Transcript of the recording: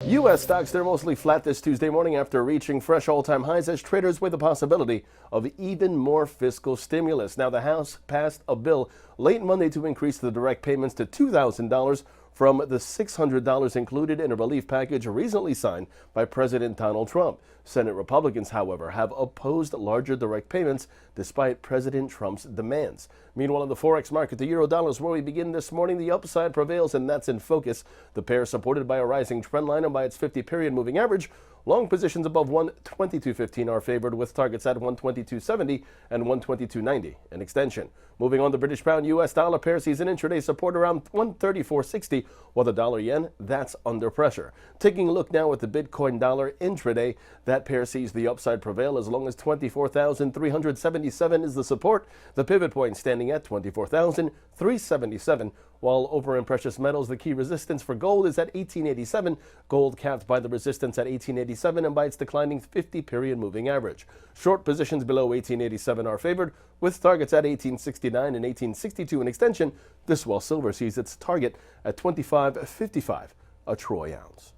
U.S. stocks, they're mostly flat this Tuesday morning after reaching fresh all-time highs as traders weigh the possibility of even more fiscal stimulus. Now, the House passed a bill late Monday to increase the direct payments to $2,000 from the $600 included in a relief package recently signed by President Donald Trump. Senate Republicans, however, have opposed larger direct payments despite President Trump's demands. Meanwhile, in the Forex market, the euro-dollar is where we begin this morning. The upside prevails, and that's in focus. The pair supported by a rising trend line and by its 50-period moving average. Long positions above 122.15 are favored, with targets at 122.70 and 122.90 in extension. Moving on, the British pound US dollar pair sees an intraday support around 134.60, while the dollar yen, that's under pressure. Taking a look now at the Bitcoin dollar intraday, that pair sees the upside prevail as long as 24,377 is the support. The pivot point standing at 24,377. While over in precious metals, the key resistance for gold is at 1887. Gold capped by the resistance at 1887 and by its declining 50-period moving average. Short positions below 1887 are favored, with targets at 1869 and 1862 in extension. This while silver sees its target at 25.55 a troy ounce.